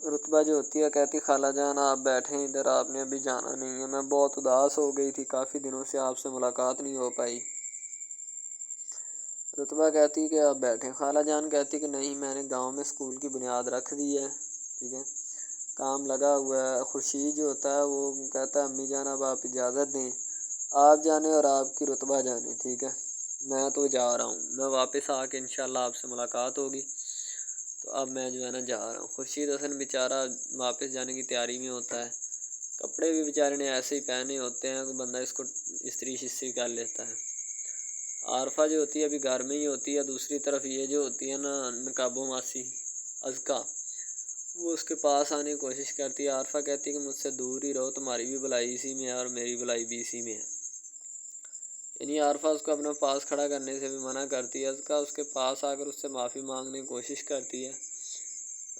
رتبہ جو ہوتی ہے کہتی خالہ جان آپ بیٹھیں ادھر، آپ نے ابھی جانا نہیں ہے، میں بہت اداس ہو گئی تھی، کافی دنوں سے آپ سے ملاقات نہیں ہو پائی۔ رتبہ کہتی کہ آپ بیٹھیں، خالہ جان کہتی کہ نہیں میں نے گاؤں میں اسکول کی بنیاد رکھ دی ہے، ٹھیک ہے، کام لگا ہوا ہے۔ خورشید جو ہوتا ہے وہ کہتا ہے امی جان اب آپ اجازت دیں، آپ جانے اور آپ کی رتبہ جانے، ٹھیک ہے، میں تو جا رہا ہوں، میں واپس آ کے انشاءاللہ آپ سے ملاقات ہوگی، تو اب میں جو ہے نا جا رہا ہوں۔ خورشید حسن بیچارہ واپس جانے کی تیاری میں ہوتا ہے، کپڑے بھی بیچارے نے ایسے ہی پہنے ہوتے ہیں کہ بندہ اس کو استری شستری کر لیتا ہے۔ عارفہ جو ہوتی ہے ابھی گھر میں ہی ہوتی ہے، دوسری طرف یہ جو ہوتی ہے نا نقابو ماسی ازکا، وہ اس کے پاس آنے کی کوشش کرتی ہے۔ عارفہ کہتی ہے کہ مجھ سے دور ہی رہو، تمہاری بھی بھلائی اسی میں ہے اور میری بھلائی بھی اسی میں ہے، یعنی عارفہ اس کو اپنے پاس کھڑا کرنے سے بھی منع کرتی ہے۔ ازکا اس کے پاس آ کر اس سے معافی مانگنے کی کوشش کرتی ہے۔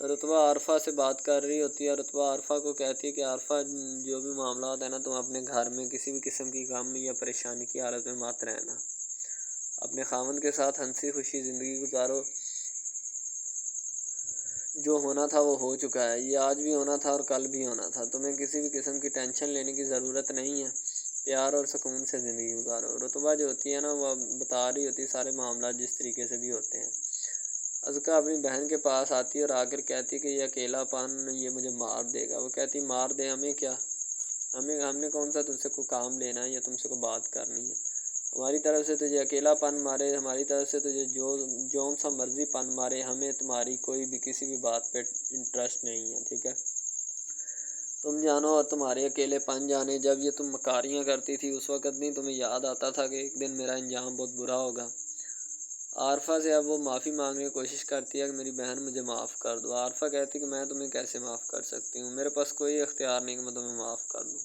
رتبہ عارفہ سے بات کر رہی ہوتی ہے، رتبہ عارفہ کو کہتی ہے کہ عارفہ جو بھی معاملات ہیں نا تم اپنے گھر میں کسی بھی قسم کی غم یا پریشانی کی حالت میں مت رہنا، اپنے خاوند کے ساتھ ہنسی خوشی زندگی گزارو، جو ہونا تھا وہ ہو چکا ہے، یہ آج بھی ہونا تھا اور کل بھی ہونا تھا، تمہیں کسی بھی قسم کی ٹینشن لینے کی ضرورت نہیں ہے، پیار اور سکون سے زندگی گزارو۔ رتبہ جو ہوتی ہے نا وہ بتا رہی ہوتی ہے سارے معاملات جس طریقے سے بھی ہوتے ہیں۔ ازکا اپنی بہن کے پاس آتی ہے اور آ کر کہتی ہے کہ یہ اکیلا پن یہ مجھے مار دے گا۔ وہ کہتی مار دے ہمیں کیا، ہم نے کون سا تم سے کوئی کام لینا ہے یا تم سے کوئی بات کرنی ہے، ہماری طرف سے تجھے اکیلا پن مارے، ہماری طرف سے تجھے جون سا مرضی پن مارے، ہمیں تمہاری کوئی بھی کسی بھی بات پہ انٹرسٹ نہیں ہے، ٹھیک ہے، تم جانو اور تمہارے اکیلے پن جانے۔ جب یہ تم مکاریاں کرتی تھی اس وقت نہیں تمہیں یاد آتا تھا کہ ایک دن میرا انجام بہت برا ہوگا۔ عارفہ سے اب وہ معافی مانگنے کی کوشش کرتی ہے کہ میری بہن مجھے معاف کر دو۔ عارفہ کہتی ہے کہ میں تمہیں کیسے معاف کر سکتی ہوں، میرے پاس کوئی اختیار نہیں کہ میں تمہیں معاف کر دوں،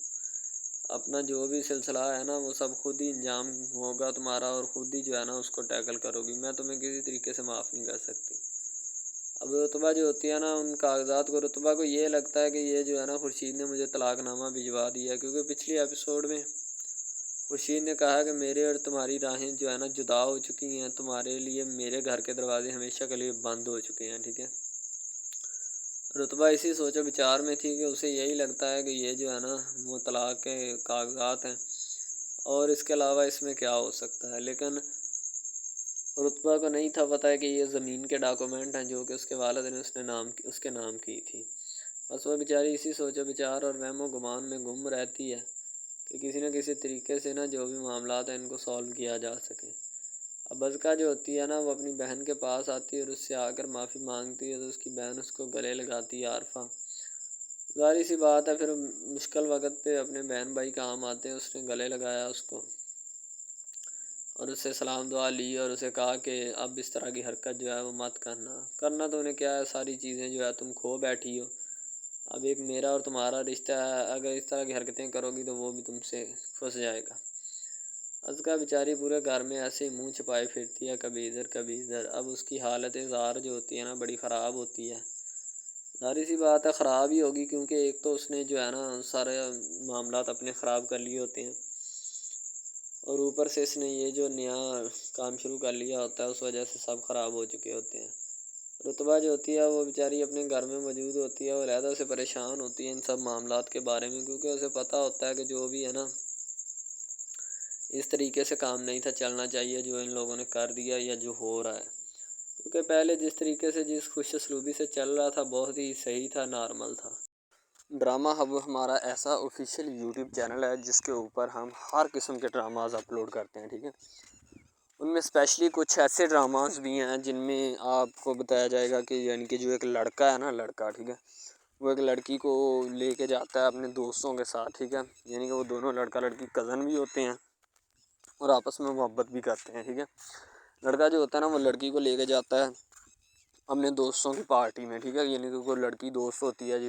اپنا جو بھی سلسلہ ہے نا وہ سب خود ہی انجام ہوگا تمہارا اور خود ہی جو ہے نا اس کو ٹیکل کرو گی، میں تمہیں کسی طریقے سے معاف نہیں کر سکتی۔ اب رتبہ جو ہوتی ہے نا ان کاغذات کو، رتبہ کو یہ لگتا ہے کہ یہ جو ہے نا خورشید نے مجھے طلاق نامہ بھجوا دیا، کیونکہ پچھلی ایپیسوڈ میں خورشید نے کہا کہ میرے اور تمہاری راہیں جو ہے نا جدا ہو چکی ہیں، تمہارے لیے میرے گھر کے دروازے ہمیشہ کے لیے بند ہو چکے ہیں، ٹھیک ہے۔ رتبہ اسی سوچ و بچار میں تھی کہ اسے یہی لگتا ہے کہ یہ جو ہے نا وہ طلاق کے کاغذات ہیں اور اس کے علاوہ اس میں کیا ہو سکتا ہے، لیکن رتبہ کو نہیں تھا پتہ ہے کہ یہ زمین کے ڈاکومنٹ ہیں جو کہ اس کے والد نے اس کے نام کی تھی۔ بس وہ بیچاری اسی سوچ و بچار اور وہم و گمان میں گم رہتی ہے کہ کسی نہ کسی طریقے سے نا جو بھی معاملات ہیں ان کو سالو کیا جا سکے۔ اب ازکا جو ہوتی ہے نا وہ اپنی بہن کے پاس آتی ہے اور اس سے آ کر معافی مانگتی ہے، تو اس کی بہن اس کو گلے لگاتی ہے۔ عارفہ ظاہر سی بات ہے پھر مشکل وقت پہ اپنے بہن بھائی کام آتے ہیں، اس نے گلے لگایا اس کو اور اس سے سلام دعا لی اور اسے کہا کہ اب اس طرح کی حرکت جو ہے وہ مت کرنا تو انہیں کیا ہے، ساری چیزیں جو ہے تم کھو بیٹھی ہو، اب ایک میرا اور تمہارا رشتہ ہے، اگر اس طرح کی حرکتیں کرو گی تو وہ بھی تم سے پھنس جائے گا۔ ازکا بیچاری پورے گھر میں ایسے ہی منہ چھپائے پھرتی ہے، کبھی ادھر کبھی ادھر۔ اب اس کی حالت زار جو ہوتی ہے نا بڑی خراب ہوتی ہے، ظاہر سی بات ہے خراب ہی ہوگی، کیونکہ ایک تو اس نے جو ہے نا سارے معاملات اپنے خراب کر لیے ہوتے ہیں اور اوپر سے اس نے یہ جو نیا کام شروع کر لیا ہوتا ہے اس وجہ سے سب خراب ہو چکے ہوتے ہیں۔ رتبہ جو ہوتی ہے وہ بیچاری اپنے گھر میں موجود ہوتی ہے، وہ علیحدہ سے پریشان ہوتی ہے ان سب معاملات کے بارے میں، کیونکہ اسے پتہ ہوتا ہے کہ جو بھی ہے نا اس طریقے سے کام نہیں تھا چلنا چاہیے جو ان لوگوں نے کر دیا یا جو ہو رہا ہے، کیونکہ پہلے جس طریقے سے جس خوش اسلوبی سے چل رہا تھا بہت ہی صحیح تھا، نارمل تھا۔ ڈرامہ ہب ہمارا ایسا آفیشیل یوٹیوب چینل ہے جس کے اوپر ہم ہر قسم کے ڈراماز اپلوڈ کرتے ہیں، ٹھیک ہے، ان میں اسپیشلی کچھ ایسے ڈراماز بھی ہیں جن میں آپ کو بتایا جائے گا کہ یعنی کہ جو ایک لڑکا ہے نا لڑکا، ٹھیک ہے، وہ ایک لڑکی کو لے کے جاتا ہے اپنے دوستوں کے ساتھ، ٹھیک ہے، یعنی کہ وہ دونوں لڑکا لڑکی کزن بھی ہوتے ہیں اور آپس میں محبت بھی کرتے ہیں، ٹھیک ہے۔ لڑکا جو ہوتا ہے نا وہ لڑکی کو لے کے جاتا ہے اپنے دوستوں کی پارٹی میں، ٹھیک ہے، یعنی کہ کوئی لڑکی دوست ہوتی ہے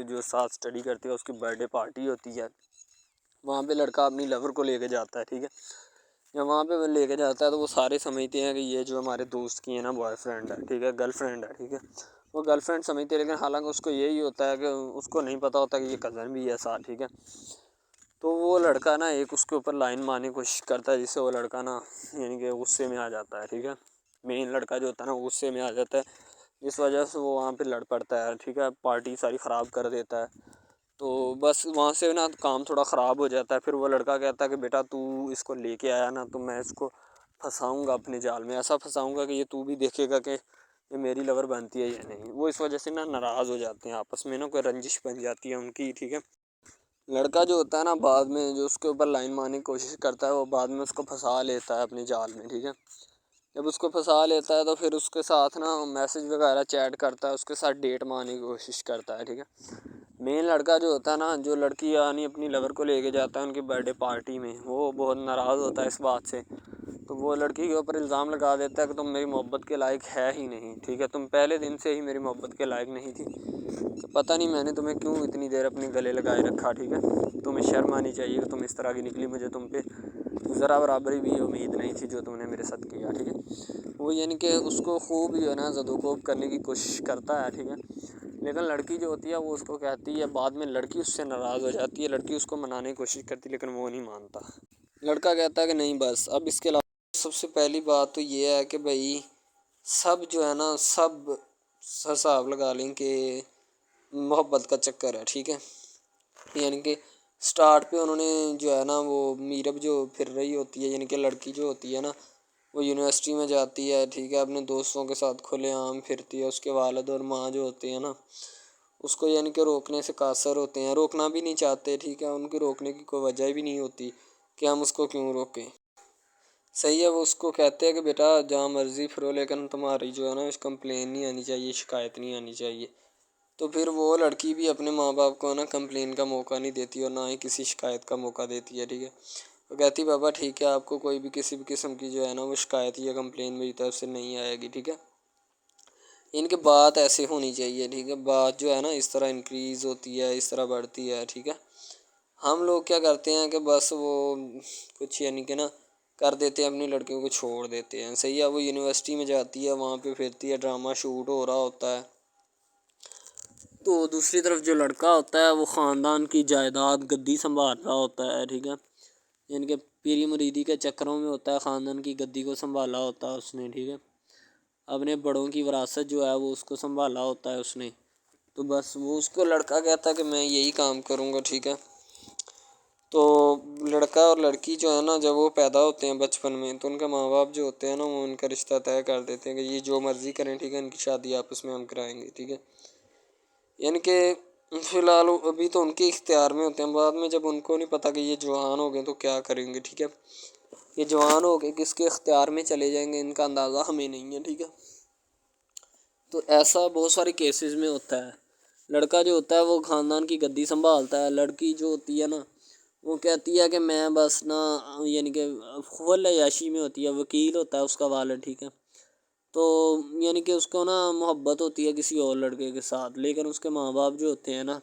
جو ساتھ اسٹڈی کرتی ہے، اس کی برتھ ڈے پارٹی ہوتی ہے، وہاں پہ لڑکا اپنی لور کو لے کے جاتا ہے، ٹھیک ہے، جب وہاں پہ وہ لے کے جاتا ہے تو وہ سارے سمجھتے ہیں کہ یہ جو ہمارے دوست کی ہے نا بوائے فرینڈ ہے، ٹھیک ہے، گرل فرینڈ ہے، ٹھیک ہے، وہ گرل فرینڈ سمجھتے ہیں، لیکن حالانکہ اس کو یہی ہوتا ہے کہ اس کو نہیں پتہ ہوتا کہ یہ کزن بھی ہے ساتھ، ٹھیک ہے، تو وہ لڑکا نا ایک اس کے اوپر لائن مارنے کی کوشش کرتا ہے جس سے وہ لڑکا نا یعنی کہ غصے میں آ جاتا ہے، ٹھیک ہے، مین لڑکا جو ہوتا ہے نا غصے میں آ جاتا ہے جس وجہ سے وہ وہاں پہ لڑ پڑتا ہے، ٹھیک ہے، پارٹی ساری خراب کر دیتا ہے۔ تو بس وہاں سے نا کام تھوڑا خراب ہو جاتا ہے، پھر وہ لڑکا کہتا ہے کہ بیٹا تو اس کو لے کے آیا نا، تو میں اس کو پھنساؤں گا اپنے جال میں، ایسا پھنساؤں گا کہ یہ تو بھی دیکھے گا کہ یہ میری لور بنتی ہے یا نہیں۔ وہ اس وجہ سے نا ناراض ہو جاتے ہیں آپس میں، نا کوئی رنجش بن جاتی ہے ان کی، ٹھیک ہے۔ لڑکا جو ہوتا ہے نا بعد میں جو اس کے اوپر لائن مارنے کی کوشش کرتا ہے، وہ بعد میں اس کو پھنسا لیتا ہے اپنے جال میں، ٹھیک ہے۔ جب اس کو پھنسا لیتا ہے تو پھر اس کے ساتھ نا میسج وغیرہ چیٹ کرتا ہے، اس کے ساتھ ڈیٹ مارنے کی کوشش کرتا ہے، ٹھیک ہے۔ مین لڑکا جو ہوتا ہے نا، جو لڑکی یعنی اپنی لور کو لے کے جاتا ہے ان کی برتھ ڈے پارٹی میں، وہ بہت ناراض ہوتا ہے اس بات سے، تو وہ لڑکی کے اوپر الزام لگا دیتا ہے کہ تم میری محبت کے لائق ہے ہی نہیں، ٹھیک ہے، تم پہلے دن سے ہی میری محبت کے لائق نہیں تھی، تو پتہ نہیں میں نے تمہیں کیوں اتنی دیر اپنے گلے لگائے رکھا، ٹھیک ہے۔ تمہیں شرم آنی چاہیے کہ تم اس طرح کی نکلی، مجھے تم پہ ذرا برابری بھی امید نہیں تھی جو تم نے میرے ساتھ کیا، ٹھیک ہے۔ وہ یعنی کہ اس کو خوب جو ہے نا زد و کوب کرنے کی کوشش کرتا ہے، ٹھیک ہے، لیکن لڑکی جو ہوتی ہے وہ اس کو کہتی ہے، بعد میں لڑکی اس سے ناراض ہو جاتی ہے، لڑکی اس کو منانے کی کوشش کرتی ہے لیکن وہ نہیں مانتا۔ لڑکا کہتا ہے کہ نہیں بس اب اس کے علاوہ سب سے پہلی بات تو یہ ہے کہ بھائی سب جو ہے نا سب حساب لگا لیں کہ محبت کا چکر ہے، ٹھیک ہے، یعنی کہ سٹارٹ پہ انہوں نے جو ہے نا وہ میرب جو پھر رہی ہوتی ہے، یعنی کہ لڑکی جو ہوتی ہے نا وہ یونیورسٹی میں جاتی ہے، ٹھیک ہے، اپنے دوستوں کے ساتھ کھلے عام پھرتی ہے، اس کے والد اور ماں جو ہوتے ہیں نا اس کو یعنی کہ روکنے سے قاصر ہوتے ہیں، روکنا بھی نہیں چاہتے، ٹھیک ہے، ان کی روکنے کی کوئی وجہ بھی نہیں ہوتی کہ ہم اس کو کیوں روکیں، صحیح ہے۔ وہ اس کو کہتے ہیں کہ بیٹا جہاں مرضی پھرو لیکن تمہاری جو ہے نا کمپلین نہیں آنی چاہیے، شکایت نہیں آنی چاہیے، تو پھر وہ لڑکی بھی اپنے ماں باپ کو نا کمپلین کا موقع نہیں دیتی اور نہ ہی کسی شکایت کا موقع دیتی ہے، ٹھیک ہے، وہ کہتی بابا ٹھیک ہے آپ کو کوئی بھی کسی بھی قسم کی جو ہے نا وہ شکایت یا کمپلین میری طرف سے نہیں آئے گی، ٹھیک ہے۔ ان کی بات ایسے ہونی چاہیے، ٹھیک ہے، بات جو ہے نا اس طرح انکریز ہوتی ہے، اس طرح بڑھتی ہے، ٹھیک ہے۔ ہم لوگ کیا کرتے ہیں کہ بس وہ کچھ یعنی کہ نا کر دیتے ہیں، اپنی لڑکیوں کو چھوڑ دیتے ہیں، صحیح ہے، وہ یونیورسٹی میں جاتی ہے، وہاں پہ پھرتی ہے، ڈرامہ شوٹ ہو رہا ہوتا ہے، تو دوسری طرف جو لڑکا ہوتا ہے وہ خاندان کی جائیداد گدی سنبھال رہا ہوتا ہے، ٹھیک ہے، یعنی کہ پیری مریدی کے چکروں میں ہوتا ہے، خاندان کی گدی کو سنبھالا ہوتا ہے اس نے، ٹھیک ہے، اپنے بڑوں کی وراثت جو ہے وہ اس کو سنبھالا ہوتا ہے اس نے، تو بس وہ اس کو لڑکا کہتا ہے کہ میں یہی کام کروں گا، ٹھیک ہے۔ تو لڑکا اور لڑکی جو ہے نا جب وہ پیدا ہوتے ہیں بچپن میں تو ان کے ماں باپ جو ہوتے ہیں نا وہ ان کا رشتہ طے کر دیتے ہیں کہ یہ جو مرضی کریں، ٹھیک ہے، ان کی شادی آپس میں ہم کرائیں گے، ٹھیک ہے، یعنی کہ فی الحال ابھی تو ان کے اختیار میں ہوتے ہیں، بعد میں جب ان کو نہیں پتہ کہ یہ جوان ہو گئے تو کیا کریں گے، ٹھیک ہے، یہ جوان ہو کے کس کے اختیار میں چلے جائیں گے ان کا اندازہ ہمیں نہیں ہے، ٹھیک ہے۔ تو ایسا بہت سارے کیسز میں ہوتا ہے، لڑکا جو ہوتا ہے وہ خاندان کی گدی سنبھالتا ہے، لڑکی جو ہوتی ہے نا وہ کہتی ہے کہ میں بس نا یعنی کہ فل عیاشی میں ہوتی ہے، وکیل ہوتا ہے اس کا والد، ٹھیک ہے، تو یعنی کہ اس کو نا محبت ہوتی ہے کسی اور لڑکے کے ساتھ، لیکن اس کے ماں باپ جو ہوتے ہیں نا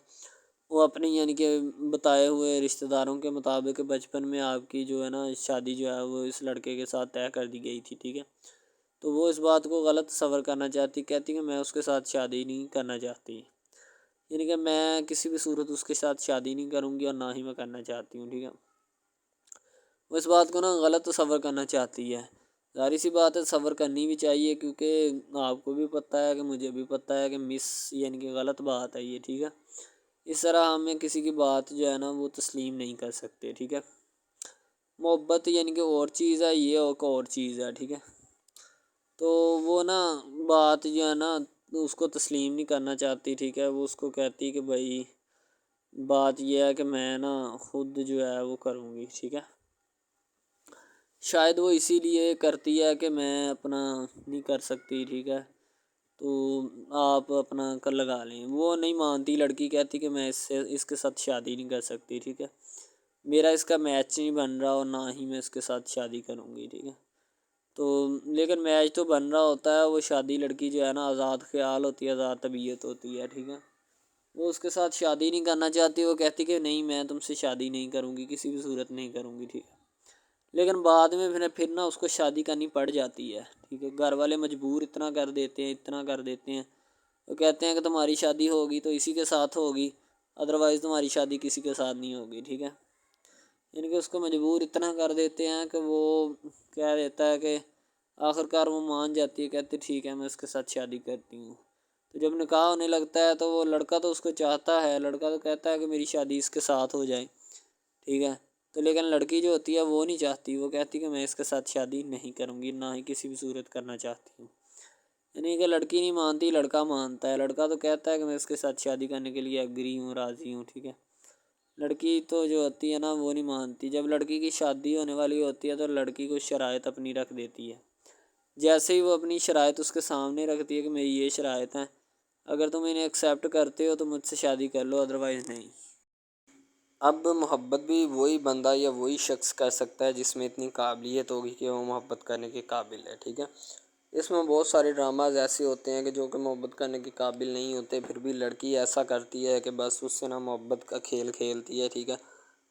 وہ اپنی یعنی کہ بتائے ہوئے رشتہ داروں کے مطابق بچپن میں آپ کی جو ہے نا شادی جو ہے وہ اس لڑکے کے ساتھ طے کر دی گئی تھی، ٹھیک ہے، تو وہ اس بات کو غلط تصور کرنا چاہتی، کہتی کہ میں اس کے ساتھ شادی نہیں کرنا چاہتی، یعنی کہ میں کسی بھی صورت اس کے ساتھ شادی نہیں کروں گی اور نہ ہی میں کرنا چاہتی ہوں، ٹھیک ہے، وہ اس بات کو نا غلط تصور کرنا چاہتی ہے، ظاہر سی بات ہے تصور کرنی بھی چاہیے کیونکہ آپ کو بھی پتہ ہے کہ مجھے بھی پتہ ہے کہ یعنی کہ غلط بات ہے یہ، ٹھیک ہے، اس طرح ہمیں کسی کی بات جو ہے نا وہ تسلیم نہیں کر سکتے، ٹھیک ہے، محبت یعنی کہ اور چیز ہے، یہ اور چیز ہے، ٹھیک ہے، تو وہ نا بات جو ہے نا اس کو تسلیم نہیں کرنا چاہتی، ٹھیک ہے، وہ اس کو کہتی کہ بھائی بات یہ ہے کہ میں نا خود جو ہے وہ کروں گی، ٹھیک ہے، شاید وہ اسی لیے کرتی ہے کہ میں اپنا نہیں کر سکتی، ٹھیک ہے، تو آپ اپنا کر لگا لیں، وہ نہیں مانتی، لڑکی کہتی کہ میں اس کے ساتھ شادی نہیں کر سکتی، ٹھیک ہے، میرا اس کا میچ نہیں بن رہا اور نہ ہی میں اس کے ساتھ شادی کروں گی، ٹھیک ہے، تو لیکن میچ تو بن رہا ہوتا ہے، وہ شادی لڑکی جو ہے نا آزاد خیال ہوتی ہے، آزاد طبیعت ہوتی ہے، ٹھیک ہے، وہ اس کے ساتھ شادی نہیں کرنا چاہتی، وہ کہتی کہ نہیں میں تم سے شادی نہیں کروں گی، کسی بھی صورت نہیں کروں گی، ٹھیک ہے، لیکن بعد میں پھر نا اس کو شادی کرنی پڑ جاتی ہے، ٹھیک ہے، گھر والے مجبور اتنا کر دیتے ہیں، وہ کہتے ہیں کہ تمہاری شادی ہوگی تو اسی کے ساتھ ہوگی، ادروائز تمہاری شادی کسی کے ساتھ نہیں ہوگی، ٹھیک ہے، یعنی کہ اس کو مجبور اتنا کر دیتے ہیں کہ وہ کہہ دیتا ہے کہ آخر کار وہ مان جاتی ہے، کہتے ٹھیک ہے میں اس کے ساتھ شادی کرتی ہوں، تو جب نکاح ہونے لگتا ہے تو وہ لڑکا تو اس کو چاہتا ہے، لڑکا تو کہتا ہے کہ میری شادی اس کے ساتھ ہو جائے، ٹھیک ہے، تو لیکن لڑکی جو ہوتی ہے وہ نہیں چاہتی، وہ کہتی کہ میں اس کے ساتھ شادی نہیں کروں گی، نہ ہی کسی بھی صورت کرنا چاہتی ہوں۔ یعنی کہ لڑکی نہیں مانتی، لڑکا مانتا ہے، لڑکا تو کہتا ہے کہ میں اس کے ساتھ شادی کرنے کے لیے ایگری ہوں، راضی ہوں، ٹھیک ہے۔ لڑکی تو جو ہوتی ہے نا وہ نہیں مانتی، جب لڑکی کی شادی ہونے والی ہوتی ہے تو لڑکی کو شرائط اپنی رکھ دیتی ہے، جیسے ہی وہ اپنی شرائط اس کے سامنے رکھتی ہے کہ میری یہ شرائط ہیں، اگر تم انہیں ایکسیپٹ کرتے ہو تو مجھ سے شادی کر لو، ادروائز نہیں۔ اب محبت بھی وہی بندہ یا وہی شخص کر سکتا ہے جس میں اتنی قابلیت ہوگی کہ وہ محبت کرنے کے قابل ہے، ٹھیک ہے۔ اس میں بہت سارے ڈراماز ایسے ہوتے ہیں کہ جو کہ محبت کرنے کے قابل نہیں ہوتے، پھر بھی لڑکی ایسا کرتی ہے کہ بس اس سے نا محبت کا کھیل کھیلتی ہے، ٹھیک ہے،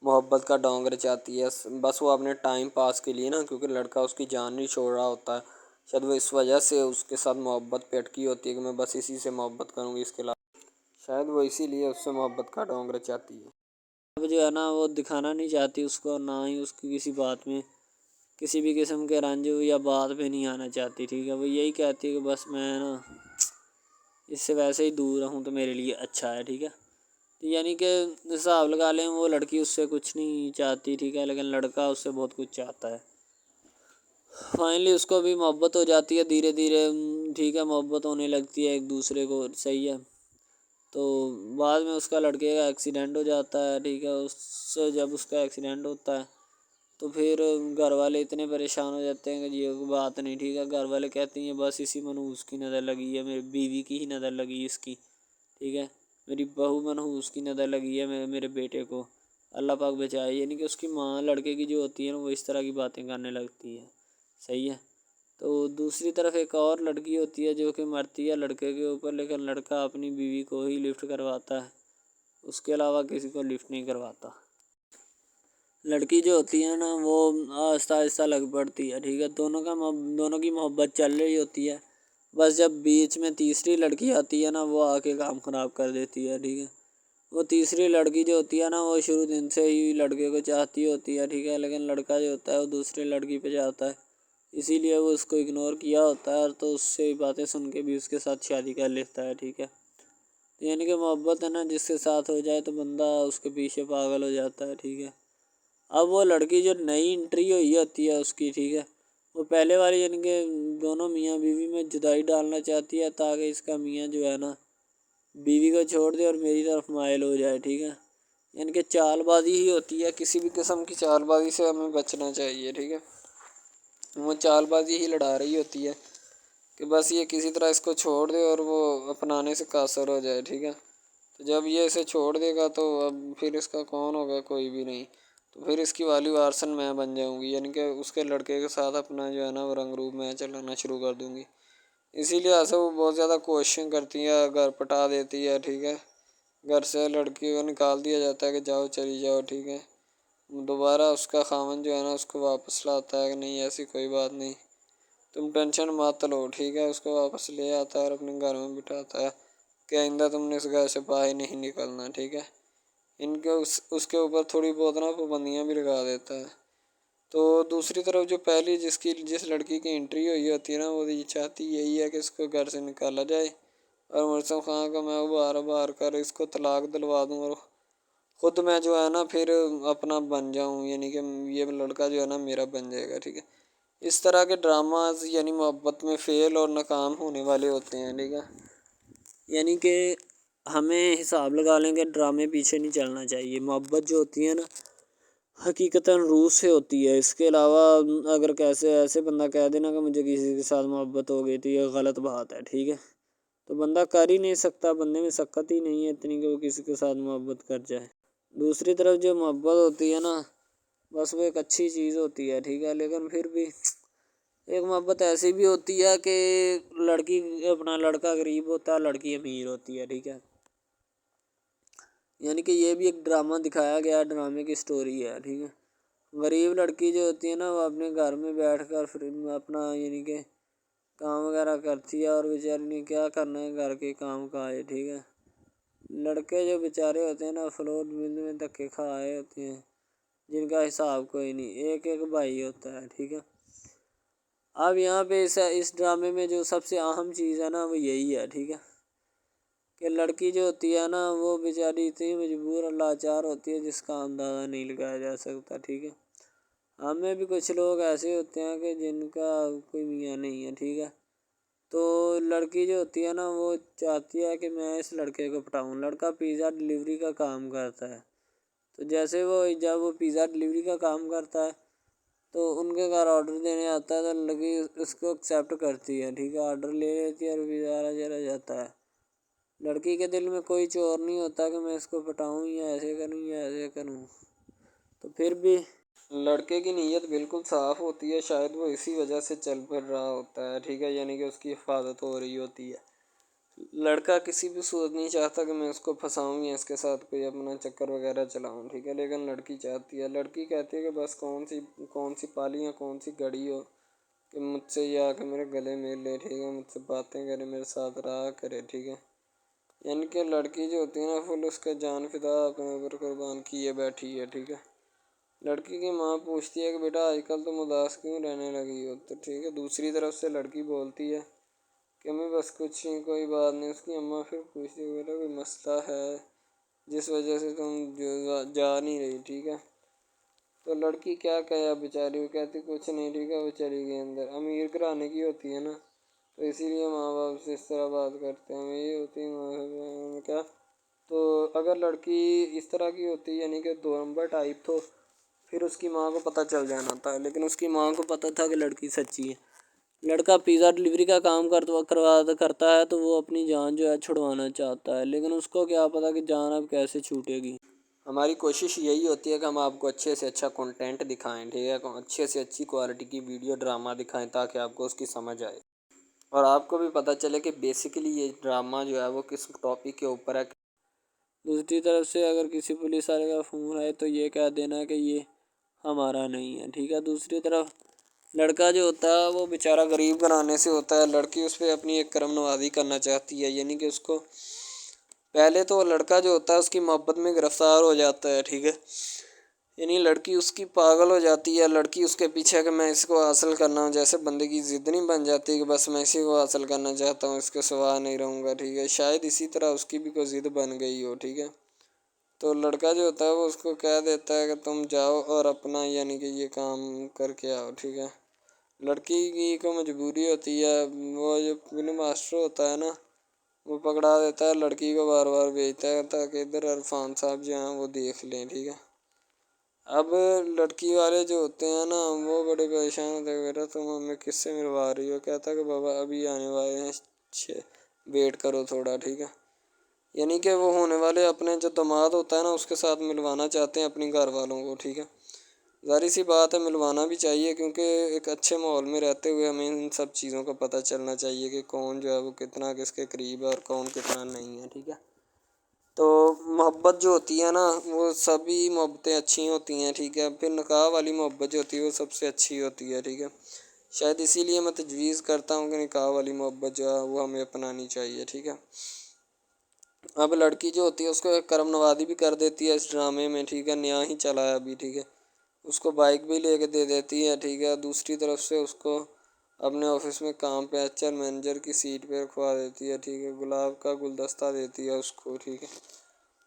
محبت کا ڈونگ رچاتی ہے، بس وہ اپنے ٹائم پاس کے لیے نا، کیونکہ لڑکا اس کی جان نہیں چھوڑ رہا ہوتا ہے، شاید وہ اس وجہ سے اس کے ساتھ محبت پہ اٹکی ہوتی ہے کہ میں بس اسی سے محبت کروں گی، اس کے علاوہ شاید وہ اسی لیے اس سے محبت کا ڈونگ رچاتی ہے۔ اب جو ہے نا وہ دکھانا نہیں چاہتی اس کو، نہ ہی اس کی کسی بات میں کسی بھی قسم کے رنج یا بات پہ نہیں آنا چاہتی، ٹھیک ہے، وہ یہی کہتی ہے کہ بس میں نا اس سے ویسے ہی دور رہوں تو میرے لیے اچھا ہے، ٹھیک ہے۔ یعنی کہ حساب لگا لیں وہ لڑکی اس سے کچھ نہیں چاہتی، ٹھیک ہے، لیکن لڑکا اس سے بہت کچھ چاہتا ہے۔ فائنلی اس کو بھی محبت ہو جاتی ہے دھیرے دھیرے، ٹھیک ہے، محبت ہونے لگتی ہے ایک دوسرے کو، صحیح ہے۔ تو بعد میں اس کا لڑکے کا ایکسیڈنٹ ہو جاتا ہے، ٹھیک ہے، اس سے جب اس کا ایکسیڈنٹ ہوتا ہے تو پھر گھر والے اتنے پریشان ہو جاتے ہیں کہ یہ بات نہیں، ٹھیک ہے، گھر والے کہتے ہیں بس اسی منحوس کی نظر لگی ہے، میری بیوی کی ہی نظر لگی اس کی، ٹھیک ہے، میری بہو منحوس کی نظر لگی ہے میرے بیٹے کو، اللہ پاک بچائے۔ یعنی کہ اس کی ماں لڑکے کی جو ہوتی ہے نا وہ اس طرح کی باتیں کرنے لگتی ہے، صحیح ہے۔ تو دوسری طرف ایک اور لڑکی ہوتی ہے جو کہ مرتی ہے لڑکے کے اوپر، لیکن لڑکا اپنی بیوی کو ہی لفٹ کرواتا ہے، اس کے علاوہ کسی کو لفٹ نہیں کرواتا۔ لڑکی جو ہوتی ہے نا وہ آہستہ آہستہ لگ پڑتی ہے، ٹھیک ہے، دونوں کی محبت چل رہی ہوتی ہے، بس جب بیچ میں تیسری لڑکی آتی ہے نا وہ آ کے کام خراب کر دیتی ہے، ٹھیک ہے۔ وہ تیسری لڑکی جو ہوتی ہے نا وہ شروع دن سے ہی لڑکے کو چاہتی ہوتی ہے، ٹھیک ہے، لیکن لڑکا جو ہوتا ہے وہ دوسری لڑکی پہ جاتا ہے، اسی لیے وہ اس کو اگنور کیا ہوتا ہے، اور تو اس سے باتیں سن کے بھی اس کے ساتھ شادی کر لیتا ہے، ٹھیک ہے۔ یعنی کہ محبت ہے نا جس کے ساتھ ہو جائے تو بندہ اس کے پیچھے پاگل ہو جاتا ہے، ٹھیک ہے۔ اب وہ لڑکی جو نئی انٹری ہوئی ہوتی ہے اس کی، ٹھیک ہے، وہ پہلے والی یعنی کہ دونوں میاں بیوی میں جدائی ڈالنا چاہتی ہے تاکہ اس کا میاں جو ہے نا بیوی کو چھوڑ دے اور میری طرف مائل ہو جائے، ٹھیک ہے۔ یعنی کہ چال بازی ہی ہوتی ہے، کسی بھی قسم کی چال بازی سے ہمیں بچنا چاہیے، ٹھیک ہے۔ وہ چال بازی ہی لڑا رہی ہوتی ہے کہ بس یہ کسی طرح اس کو چھوڑ دے اور وہ اپنانے سے قاصر ہو جائے، ٹھیک ہے۔ تو جب یہ اسے چھوڑ دے گا تو اب پھر اس کا کون ہوگا، کوئی بھی نہیں، تو پھر اس کی والی وارثن میں بن جاؤں گی، یعنی کہ اس کے لڑکے کے ساتھ اپنا جو ہے نا وہ رنگ روپ میں چلانا شروع کر دوں گی۔ اسی لیے ایسا وہ بہت زیادہ کوششیں کرتی ہے، گھر پٹا دیتی ہے، ٹھیک ہے، گھر سے لڑکی کو نکال دیا جاتا ہے کہ جاؤ چلی جاؤ، ٹھیک ہے۔ دوبارہ اس کا خاوند جو ہے نا اس کو واپس لاتا ہے کہ نہیں ایسی کوئی بات نہیں، تم ٹینشن مت لو، ٹھیک ہے، اس کو واپس لے آتا ہے اور اپنے گھر میں بٹھاتا ہے کہ آئندہ تم نے اس گھر سے باہر نہیں نکلنا، ٹھیک ہے۔ ان کے اس کے اوپر تھوڑی بہت نا پابندیاں بھی لگا دیتا ہے۔ تو دوسری طرف جو پہلی جس لڑکی کی انٹری ہوئی ہوتی ہے نا وہ یہ چاہتی یہی ہے کہ اس کو گھر سے نکالا جائے اور مرسم خان کو میں بار کر اس کو طلاق دلوا دوں اور خود میں جو ہے نا پھر اپنا بن جاؤں، یعنی کہ یہ لڑکا جو ہے نا میرا بن جائے گا، ٹھیک ہے۔ اس طرح کے ڈراماز یعنی محبت میں فیل اور ناکام ہونے والے ہوتے ہیں، ٹھیک ہے۔ یعنی کہ ہمیں حساب لگا لیں کہ ڈرامے پیچھے نہیں چلنا چاہیے، محبت جو ہوتی ہے نا حقیقتاً روح سے ہوتی ہے، اس کے علاوہ اگر کیسے ایسے بندہ کہہ دینا کہ مجھے کسی کے ساتھ محبت ہو گئی تو یہ غلط بات ہے، ٹھیک ہے۔ تو بندہ کر ہی نہیں سکتا، بندے میں سکت ہی نہیں ہے اتنی کہ وہ کسی کے ساتھ محبت کر جائے۔ دوسری طرف جو محبت ہوتی ہے نا بس وہ ایک اچھی چیز ہوتی ہے، ٹھیک ہے، لیکن پھر بھی ایک محبت ایسی بھی ہوتی ہے کہ لڑکا غریب ہوتا ہے، لڑکی امیر ہوتی ہے، ٹھیک ہے۔ یعنی کہ یہ بھی ایک ڈرامہ دکھایا گیا، ڈرامے کی سٹوری ہے، ٹھیک ہے۔ غریب لڑکی جو ہوتی ہے نا وہ اپنے گھر میں بیٹھ کر پھر اپنا یعنی کہ کام وغیرہ کرتی ہے اور بیچاری نے کیا کرنا ہے گھر کے کام کاج، ٹھیک ہے۔ لڑکے جو بیچارے ہوتے ہیں نا فلور مل میں دھکے کھائے ہوتے ہیں جن کا حساب کوئی نہیں، ایک بھائی ہوتا ہے، ٹھیک ہے۔ اب یہاں پہ اس ڈرامے میں جو سب سے اہم چیز ہے نا وہ یہی ہے، ٹھیک ہے، کہ لڑکی جو ہوتی ہے نا وہ بیچاری اتنی مجبور اور لاچار ہوتی ہے جس کا اندازہ نہیں لگایا جا سکتا، ٹھیک ہے۔ ہمیں بھی کچھ لوگ ایسے ہوتے ہیں کہ جن کا کوئی میاں نہیں ہے، ٹھیک ہے۔ تو لڑکی جو ہوتی ہے نا وہ چاہتی ہے کہ میں اس لڑکے کو پٹاؤں۔ لڑکا پیزا ڈلیوری کا کام کرتا ہے، تو جیسے جب وہ پیزا ڈلیوری کا کام کرتا ہے تو ان کے گھر آرڈر دینے آتا ہے، تو لڑکی اس کو ایکسیپٹ کرتی ہے، ٹھیک ہے، آرڈر لے لیتی ہے اور پیزا چلا جاتا ہے۔ لڑکی کے دل میں کوئی چور نہیں ہوتا کہ میں اس کو پٹاؤں یا ایسے کروں یا ایسے کروں، تو پھر بھی لڑکے کی نیت بالکل صاف ہوتی ہے، شاید وہ اسی وجہ سے چل پھر رہا ہوتا ہے، ٹھیک ہے، یعنی کہ اس کی حفاظت ہو رہی ہوتی ہے۔ لڑکا کسی بھی صورت نہیں چاہتا کہ میں اس کو پھنساؤں یا اس کے ساتھ کوئی اپنا چکر وغیرہ چلاؤں، ٹھیک ہے، لیکن لڑکی چاہتی ہے۔ لڑکی کہتی ہے کہ بس کون سی پالی یا کون سی گڑی ہو کہ مجھ سے یہ آ کے میرے گلے مل لے، ٹھیک ہے، مجھ سے باتیں کرے، میرے ساتھ رہا کرے، ٹھیک ہے۔ یعنی کہ لڑکی جو ہوتی ہے نا فل اس کا جان فدا اپنے اوپر قربان کیے بیٹھی ہے، ٹھیک ہے۔ لڑکی کی ماں پوچھتی ہے کہ بیٹا آج کل تم اداس کیوں رہنے لگی ہو، تو ٹھیک ہے، دوسری طرف سے لڑکی بولتی ہے کہ میں بس کچھ نہیں، کوئی بات نہیں۔ اس کی اماں پھر پوچھتی ہے بیٹا کوئی مسئلہ ہے جس وجہ سے تم جا نہیں رہی، ٹھیک ہے۔ تو لڑکی کیا کہے بیچاری، وہ کہتی کچھ نہیں، ٹھیک ہے، وہ چلی گئی اندر۔ امیر گھرانے کی ہوتی ہے نا تو اسی لیے ماں باپ سے اس طرح بات کرتے ہیں، یہ ہوتی ہے کیا۔ تو اگر لڑکی اس طرح کی ہوتی یعنی کہ 2 نمبر ٹائپ، تو پھر اس کی ماں کو پتہ چل جانا تھا، لیکن اس کی ماں کو پتہ تھا کہ لڑکی سچی ہے۔ لڑکا پیزا ڈلیوری کا کام کرتا ہے تو وہ اپنی جان جو ہے چھڑوانا چاہتا ہے، لیکن اس کو کیا پتہ کہ جان اب کیسے چھوٹے گی۔ ہماری کوشش یہی ہوتی ہے کہ ہم آپ کو اچھے سے اچھا کنٹینٹ دکھائیں، ٹھیک ہے، اچھے سے اچھی کوالٹی کی ویڈیو ڈرامہ دکھائیں تاکہ آپ کو اس کی سمجھ آئے اور آپ کو بھی پتہ چلے کہ بیسیکلی یہ ڈرامہ جو ہے وہ کس ٹاپک کے اوپر ہے۔ دوسری طرف سے اگر کسی پولیس والے کا فون آئے تو یہ کہہ دینا کہ یہ ہمارا نہیں ہے، ٹھیک ہے۔ دوسری طرف لڑکا جو ہوتا ہے وہ بیچارہ غریب گھرانے سے ہوتا ہے، لڑکی اس پہ اپنی ایک کرم نوازی کرنا چاہتی ہے، یعنی کہ اس کو پہلے تو لڑکا جو ہوتا ہے اس کی محبت میں گرفتار ہو جاتا ہے، ٹھیک ہے، یعنی لڑکی اس کی پاگل ہو جاتی ہے، لڑکی اس کے پیچھے کہ میں اس کو حاصل کرنا ہوں، جیسے بندے کی ضد نہیں بن جاتی کہ بس میں اسی کو حاصل کرنا چاہتا ہوں، اس کے سوا نہیں رہوں گا، ٹھیک ہے، شاید اسی طرح اس کی بھی کوئی ضد بن گئی ہو، ٹھیک ہے۔ تو لڑکا جو ہوتا ہے وہ اس کو کہہ دیتا ہے کہ تم جاؤ اور اپنا یعنی کہ یہ کام کر کے آؤ، ٹھیک ہے۔ لڑکی کی کو مجبوری ہوتی ہے، وہ جو فلم ماسٹر ہوتا ہے نا وہ پکڑا دیتا ہے لڑکی کو، بار بار بھیجتا ہے تاکہ ادھر عرفان صاحب جو ہیں وہ دیکھ لیں، ٹھیک ہے۔ اب لڑکی والے جو ہوتے ہیں نا وہ بڑے پریشان ہوتے ہیں، بیٹا تم ہمیں کس سے ملوا رہی ہو، کہتا ہے کہ بابا ابھی آنے والے ہیں، ویٹ کرو تھوڑا، ٹھیک ہے۔ یعنی کہ وہ ہونے والے اپنے جو داماد ہوتا ہے نا اس کے ساتھ ملوانا چاہتے ہیں اپنی گھر والوں کو، ٹھیک ہے۔ ظاہر سی بات ہے ملوانا بھی چاہیے، کیونکہ ایک اچھے ماحول میں رہتے ہوئے ہمیں ان سب چیزوں کا پتہ چلنا چاہیے کہ کون جو ہے وہ کتنا کس کے قریب ہے اور کون کتنا نہیں ہے، ٹھیک ہے۔ تو محبت جو ہوتی ہے نا وہ سبھی محبتیں اچھی ہوتی ہیں، ٹھیک ہے، پھر نکاح والی محبت جو ہوتی ہے وہ سب سے اچھی ہوتی ہے، ٹھیک ہے۔ شاید اسی لیے میں تجویز کرتا ہوں کہ نکاح والی محبت جو ہے وہ ہمیں اپنانی چاہیے، ٹھیک ہے۔ اب لڑکی جو ہوتی ہے اس کو ایک کرم نوازی بھی کر دیتی ہے اس ڈرامے میں، ٹھیک ہے، نیا ہی چلا ہے ابھی، ٹھیک ہے، اس کو بائک بھی لے کے دے دیتی ہے، ٹھیک ہے۔ دوسری طرف سے اس کو اپنے آفس میں کام پہ ایچ آر مینیجر کی سیٹ پہ رکھوا دیتی ہے، ٹھیک ہے، گلاب کا گلدستہ دیتی ہے اس کو، ٹھیک ہے،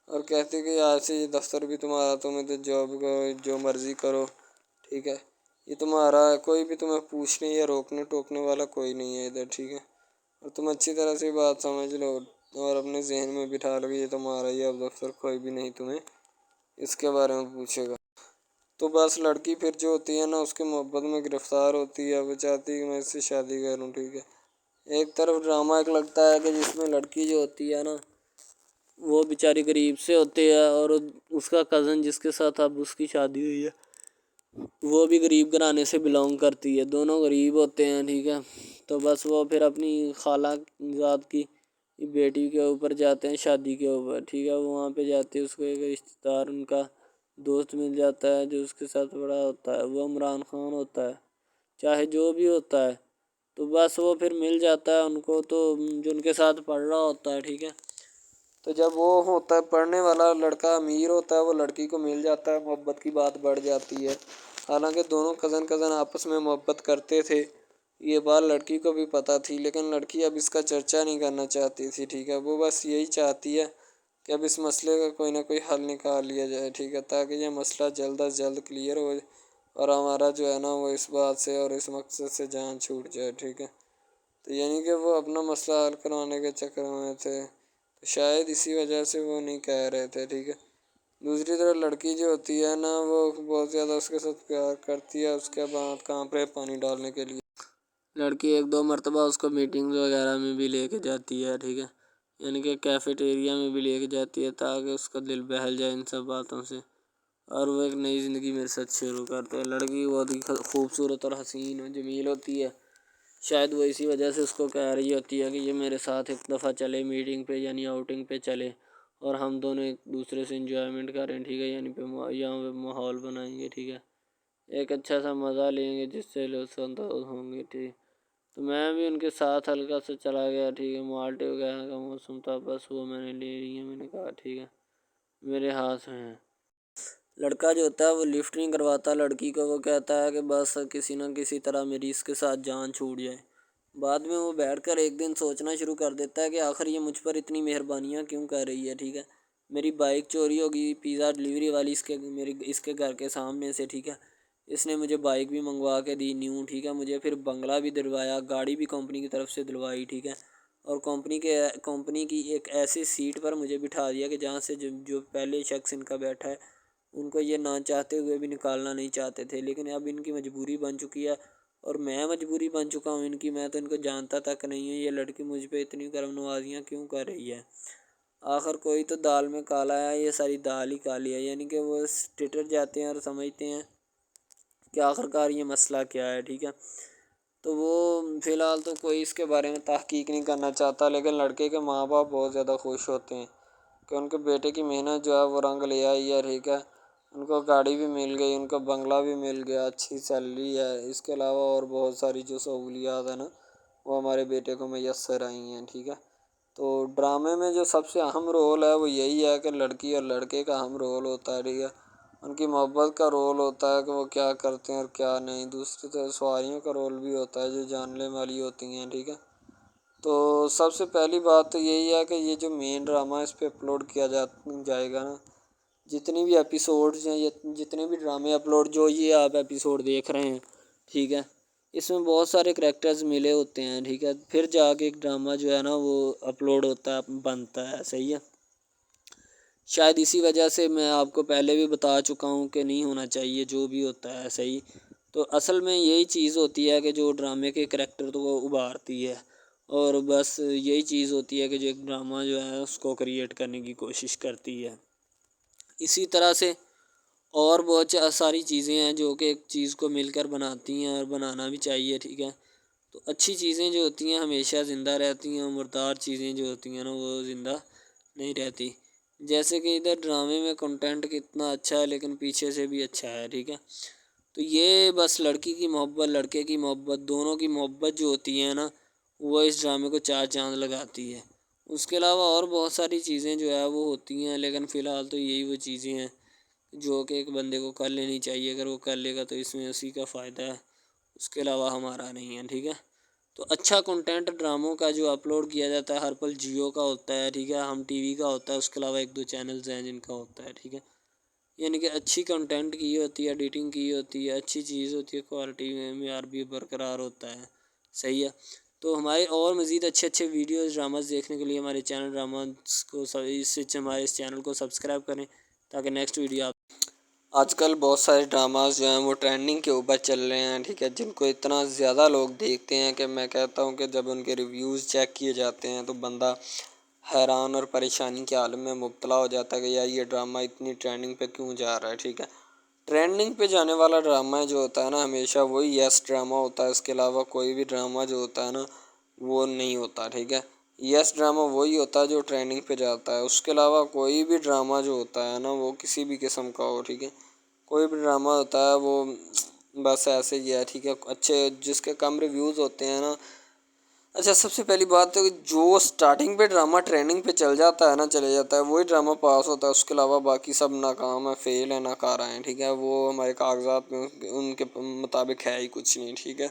اور کہتی ہے کہ آج سے یہ دفتر بھی تمہارا، تم ادھر جاب کرو جو مرضی کرو، ٹھیک ہے، یہ تمہارا ہے، کوئی بھی تمہیں پوچھنے یا روکنے ٹوکنے والا کوئی نہیں ہے ادھر، ٹھیک ہے، اور تم اچھی طرح سے بات سمجھ لو اور اپنے ذہن میں بٹھا لو کہ یہ تمہارا ہی اب دفتر، کوئی بھی نہیں تمہیں اس کے بارے میں پوچھے گا۔ تو بس لڑکی پھر جو ہوتی ہے نا اس کے محبت میں گرفتار ہوتی ہے، وہ چاہتی ہے کہ میں اس سے شادی کروں، ٹھیک ہے۔ ایک طرف ڈرامہ ایک لگتا ہے کہ جس میں لڑکی جو ہوتی ہے نا وہ بیچاری غریب سے ہوتی ہے اور اس کا کزن جس کے ساتھ اب اس کی شادی ہوئی ہے وہ بھی غریب گھرانے سے بلانگ کرتی ہے، دونوں غریب ہوتے ہیں، ٹھیک ہے۔ تو بس وہ پھر اپنی خالہ ذات کی بیٹی کے اوپر جاتے ہیں شادی کے اوپر، ٹھیک ہے، وہ وہاں پہ جاتے ہیں، اس کو ایک رشتہ دار ان کا دوست مل جاتا ہے جو اس کے ساتھ بڑا ہوتا ہے، وہ عمران خان ہوتا ہے، چاہے جو بھی ہوتا ہے، تو بس وہ پھر مل جاتا ہے ان کو، تو جو ان کے ساتھ پڑھ رہا ہوتا ہے، ٹھیک ہے۔ تو جب وہ ہوتا ہے پڑھنے والا لڑکا امیر ہوتا ہے وہ لڑکی کو مل جاتا ہے، محبت کی بات بڑھ جاتی ہے، حالانکہ دونوں کزن آپس میں محبت کرتے تھے یہ بات لڑکی کو بھی پتہ تھی، لیکن لڑکی اب اس کا چرچا نہیں کرنا چاہتی تھی، ٹھیک ہے. وہ بس یہی چاہتی ہے کہ اب اس مسئلے کا کوئی نہ کوئی حل نکال لیا جائے، ٹھیک ہے، تاکہ یہ مسئلہ جلد از جلد کلیئر ہو اور ہمارا جو ہے نا وہ اس بات سے اور اس مقصد سے جان چھوٹ جائے، ٹھیک ہے. تو یعنی کہ وہ اپنا مسئلہ حل کروانے کے چکر میں تھے، تو شاید اسی وجہ سے وہ نہیں کہہ رہے تھے، ٹھیک ہے. دوسری طرف لڑکی جو ہوتی ہے نا وہ بہت زیادہ اس کے ساتھ پیار کرتی ہے، اس کے بعد کہاں پہ پانی ڈالنے کے لیے لڑکی ایک دو مرتبہ اس کو میٹنگ وغیرہ میں بھی لے کے جاتی ہے، ٹھیک ہے، یعنی کہ کیفیٹیریا میں بھی لے کے جاتی ہے تاکہ اس کا دل بہل جائے ان سب باتوں سے، اور وہ ایک نئی زندگی میرے ساتھ شروع کرتے ہیں. لڑکی بہت ہی خوبصورت اور حسین و جمیل ہوتی ہے، شاید وہ اسی وجہ سے اس کو کہہ رہی ہوتی ہے کہ یہ میرے ساتھ ایک دفعہ چلے میٹنگ پہ، یعنی آؤٹنگ پہ چلے، اور ہم دونوں ایک دوسرے سے انجوائمنٹ کریں، ٹھیک ہے، یعنی یہاں پہ ماحول بنائیں گے، ٹھیک ہے، ایک اچھا سا مزہ لیں گے جس سے لطف اندوز ہوں گے، ٹھیک. تو میں بھی ان کے ساتھ ہلکا سے چلا گیا، ٹھیک ہے. مالٹے وغیرہ کا موسم تھا، بس وہ میں نے لے لی ہے، میں نے کہا ٹھیک ہے میرے ہاتھ میں ہے. لڑکا جو ہوتا ہے وہ لفٹ نہیں کرواتا لڑکی کو، وہ کہتا ہے کہ بس کسی نہ کسی طرح میری اس کے ساتھ جان چھوٹ جائے. بعد میں وہ بیٹھ کر ایک دن سوچنا شروع کر دیتا ہے کہ آخر یہ مجھ پر اتنی مہربانیاں کیوں کر رہی ہے، ٹھیک ہے. میری بائک چوری ہوگی، پیزا ڈلیوری والی اس کے گھر کے سامنے سے، ٹھیک ہے، اس نے مجھے بائک بھی منگوا کے دی نیو، ٹھیک ہے، مجھے پھر بنگلہ بھی دلوایا، گاڑی بھی کمپنی کی طرف سے دلوائی، ٹھیک ہے، اور کمپنی کی ایک ایسی سیٹ پر مجھے بٹھا دیا کہ جہاں سے جو پہلے شخص ان کا بیٹھا ہے ان کو یہ نہ چاہتے ہوئے بھی نکالنا نہیں چاہتے تھے، لیکن اب ان کی مجبوری بن چکی ہے اور میں مجبوری بن چکا ہوں ان کی. میں تو ان کو جانتا تک نہیں ہوں، یہ لڑکی مجھ پہ اتنی کرم نوازیاں کیوں کر رہی ہے. آخر کوئی تو دال میں کالا ہے، یہ ساری دال ہی کالی ہے، یعنی کہ وہ ٹٹر جاتے ہیں اور سمجھتے ہیں کہ آخر کار یہ مسئلہ کیا ہے، ٹھیک ہے. تو وہ فی الحال تو کوئی اس کے بارے میں تحقیق نہیں کرنا چاہتا، لیکن لڑکے کے ماں باپ بہت زیادہ خوش ہوتے ہیں کہ ان کے بیٹے کی محنت جو ہے وہ رنگ لے آئی ہے، ٹھیک ہے. ان کو گاڑی بھی مل گئی، ان کو بنگلہ بھی مل گیا، اچھی سیلری ہے، اس کے علاوہ اور بہت ساری جو سہولیات ہیں نا وہ ہمارے بیٹے کو میسر آئی ہیں، ٹھیک ہے. تو ڈرامے میں جو سب سے اہم رول ہے وہ یہی ہے کہ لڑکی اور لڑکے کا اہم رول ہوتا ہے، ٹھیک ہے. ان کی محبت کا رول ہوتا ہے کہ وہ کیا کرتے ہیں اور کیا نہیں. دوسری طرف سواریوں کا رول بھی ہوتا ہے جو جاننے والی ہوتی ہیں، ٹھیک ہے. تو سب سے پہلی بات تو یہی ہے کہ یہ جو مین ڈرامہ اس پہ اپلوڈ کیا جائے گا نا، جتنی بھی ایپیسوڈز ہیں یا جتنے بھی ڈرامے اپلوڈ جو یہ آپ ایپیسوڈ دیکھ رہے ہیں، ٹھیک ہے، اس میں بہت سارے کریکٹرز ملے ہوتے ہیں، ٹھیک ہے، پھر جا کے ایک ڈرامہ جو ہے نا وہ اپلوڈ ہوتا ہے، بنتا ہے، صحیح ہے. شاید اسی وجہ سے میں آپ کو پہلے بھی بتا چکا ہوں کہ نہیں ہونا چاہیے جو بھی ہوتا ہے، صحیح. تو اصل میں یہی چیز ہوتی ہے کہ جو ڈرامے کے کریکٹر تو وہ ابھارتی ہے، اور بس یہی چیز ہوتی ہے کہ جو ایک ڈرامہ جو ہے اس کو کریٹ کرنے کی کوشش کرتی ہے. اسی طرح سے اور بہت ساری چیزیں ہیں جو کہ ایک چیز کو مل کر بناتی ہیں اور بنانا بھی چاہیے، ٹھیک ہے. تو اچھی چیزیں جو ہوتی ہیں ہمیشہ زندہ رہتی ہیں، مردار چیزیں جو ہوتی ہیں نا وہ زندہ نہیں رہتی. جیسے کہ ادھر ڈرامے میں کنٹینٹ کتنا اچھا ہے لیکن پیچھے سے بھی اچھا ہے، ٹھیک ہے. تو یہ بس لڑکی کی محبت لڑکے کی محبت دونوں کی محبت جو ہوتی ہے نا وہ اس ڈرامے کو چار چاند لگاتی ہے. اس کے علاوہ اور بہت ساری چیزیں جو ہے وہ ہوتی ہیں، لیکن فی الحال تو یہی وہ چیزیں ہیں جو کہ ایک بندے کو کر لینی چاہیے. اگر وہ کر لے گا تو اس میں اسی کا فائدہ ہے، اس کے علاوہ ہمارا نہیں ہے، ٹھیک ہے. تو اچھا کنٹینٹ ڈراموں کا جو اپلوڈ کیا جاتا ہے ہر پل جیو کا ہوتا ہے، ٹھیک ہے، ہم ٹی وی کا ہوتا ہے، اس کے علاوہ ایک دو چینلز ہیں جن کا ہوتا ہے، ٹھیک ہے. یعنی کہ اچھی کنٹینٹ کی ہوتی ہے، ایڈیٹنگ کی ہوتی ہے، اچھی چیز ہوتی ہے، کوالٹی میں معیار بھی برقرار ہوتا ہے، صحیح ہے. تو ہمارے اور مزید اچھے ویڈیوز ڈراماز دیکھنے کے لیے ہمارے چینل ڈراماز کو ہمارے اس چینل کو سبسکرائب کریں تاکہ نیکسٹ ویڈیو آپ آج کل بہت سارے ڈراماز جو ہیں وہ ٹرینڈنگ کے اوپر چل رہے ہیں، ٹھیک ہے، جن کو اتنا زیادہ لوگ دیکھتے ہیں کہ میں کہتا ہوں کہ جب ان کے ریویوز چیک کیے جاتے ہیں تو بندہ حیران اور پریشانی کے عالم میں مبتلا ہو جاتا ہے کہ یار یہ ڈرامہ اتنی ٹرینڈنگ پہ کیوں جا رہا ہے، ٹھیک ہے. ٹرینڈنگ پہ جانے والا ڈرامہ جو ہوتا ہے نا ہمیشہ وہی یس ڈرامہ ہوتا ہے، اس کے علاوہ کوئی بھی ڈرامہ جو ہوتا ہے نا وہ نہیں ہوتا، ٹھیک ہے. یس ڈرامہ وہی ہوتا ہے جو ٹرینڈنگ پہ جاتا ہے، اس کے علاوہ کوئی بھی ڈرامہ جو ہوتا ہے نا وہ کسی بھی قسم کا ہو، ٹھیک ہے، کوئی بھی ڈرامہ ہوتا ہے وہ بس ایسے ہی ہے، ٹھیک ہے. اچھے جس کے کم ریویوز ہوتے ہیں نا. اچھا سب سے پہلی بات تو جو سٹارٹنگ پہ ڈرامہ ٹریننگ پہ چل جاتا ہے نا چلے جاتا ہے وہی ڈرامہ پاس ہوتا ہے، اس کے علاوہ باقی سب ناکام ہے، فیل ہے، ناکارہ ہیں، ٹھیک ہے. وہ ہمارے کاغذات میں ان کے مطابق ہے ہی کچھ نہیں، ٹھیک ہے.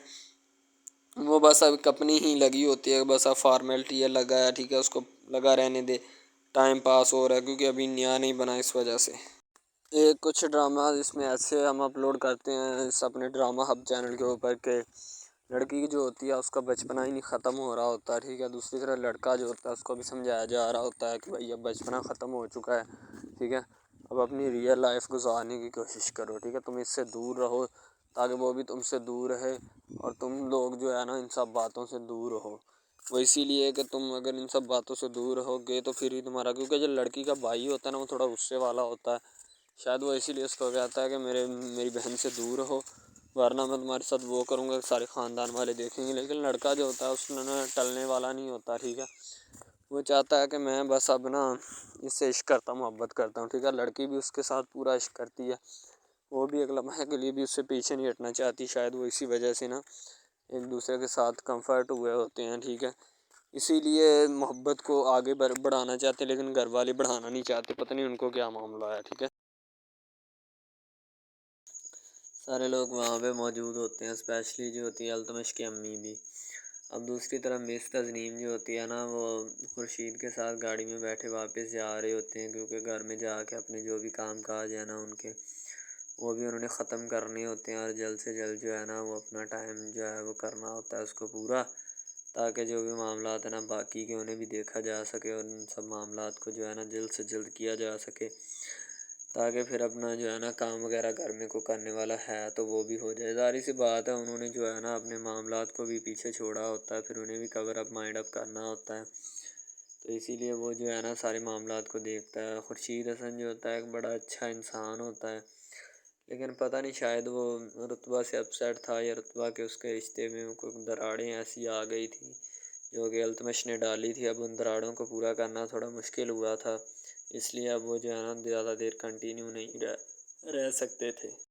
وہ بس اب اپنی ہی لگی ہوتی ہے، بس اب فارمیلٹی ہے، لگا ہے ٹھیک ہے، اس کو لگا رہنے دے، ٹائم پاس ہو رہا ہے کیونکہ ابھی نیا نہیں بنا اس وجہ سے۔ ایک کچھ ڈرامہ اس میں ایسے ہم اپلوڈ کرتے ہیں اس اپنے ڈرامہ ہب چینل کے اوپر کہ لڑکی جو ہوتی ہے اس کا بچپنا ہی نہیں ختم ہو رہا ہوتا ہے ٹھیک ہے، دوسری طرف لڑکا جو ہوتا ہے اس کو بھی سمجھایا جا رہا ہوتا ہے کہ بھائی اب بچپنا ختم ہو چکا ہے ٹھیک ہے، اب اپنی ریئل لائف گزارنے کی کوشش کرو ٹھیک ہے، تم اس سے دور رہو تاکہ وہ بھی تم سے دور رہے اور تم لوگ جو ہے نا ان سب باتوں سے دور رہو۔ وہ اسی لیے کہ تم اگر ان سب باتوں سے دور رہو گے تو پھر ہی تمہارا، کیونکہ جو لڑکی کا بھائی ہوتا ہے نا وہ تھوڑا غصے والا ہوتا ہے، شاید وہ اسی لیے اس کو کہتا ہے کہ میری بہن سے دور رہو ورنہ میں تمہارے ساتھ وہ کروں گا، سارے خاندان والے دیکھیں گے۔ لیکن لڑکا جو ہوتا ہے اس میں ٹلنے والا نہیں ہوتا ٹھیک ہے، وہ چاہتا ہے کہ میں بس اب نا اس سے عشق کرتا ہوں، محبت کرتا ہوں ٹھیک ہے، لڑکی بھی اس کے ساتھ پورا عشق کرتی ہے، وہ بھی ایک لمحے کے لیے بھی اس سے پیچھے نہیں ہٹنا چاہتی، شاید وہ اسی وجہ سے نا ایک دوسرے کے ساتھ کمفرٹ ہوئے ہوتے ہیں ٹھیک ہے، اسی لیے محبت کو آگے بڑھانا چاہتے ہیں لیکن گھر والے بڑھانا نہیں چاہتے، پتہ نہیں ان کو کیا معاملہ ہے ٹھیک ہے۔ سارے لوگ وہاں پہ موجود ہوتے ہیں، اسپیشلی جو ہوتی ہے التمش کی امی بھی۔ اب دوسری طرف مس تسنیم جو ہوتی ہے نا وہ خورشید کے ساتھ گاڑی میں بیٹھے واپس جا رہے ہوتے ہیں کیونکہ گھر میں جا کے اپنے جو بھی کام کاج ہے نا ان کے وہ بھی انہوں نے ختم کرنے ہوتے ہیں اور جلد سے جلد جو ہے نا وہ اپنا ٹائم جو ہے وہ کرنا ہوتا ہے اس کو پورا، تاکہ جو بھی معاملات ہیں نا باقی کے انہیں بھی دیکھا جا سکے اور ان سب معاملات کو جو ہے نا جلد سے جلد کیا جا سکے، تاکہ پھر اپنا جو ہے نا کام وغیرہ گھر میں کو کرنے والا ہے تو وہ بھی ہو جائے۔ ظاہر سی بات ہے انہوں نے جو ہے نا اپنے معاملات کو بھی پیچھے چھوڑا ہوتا ہے، پھر انہیں بھی کور اپ مائنڈ اپ کرنا ہوتا ہے، تو اسی لیے وہ جو ہے نا سارے معاملات کو دیکھتا ہے۔ خورشید حسن جو ہوتا ہے ایک بڑا اچھا انسان ہوتا ہے، لیکن پتہ نہیں شاید وہ رتبہ سے اپسیٹ تھا یا رتبہ کے اس کے رشتے میں کوئی دراڑیں ایسی آ گئی تھی جو کہ التمش نے ڈالی تھی، اب ان دراڑوں کو پورا کرنا تھوڑا مشکل ہوا تھا، اس لیے اب وہ جو ہے نا زیادہ دیر کنٹینیو نہیں رہ سکتے تھے۔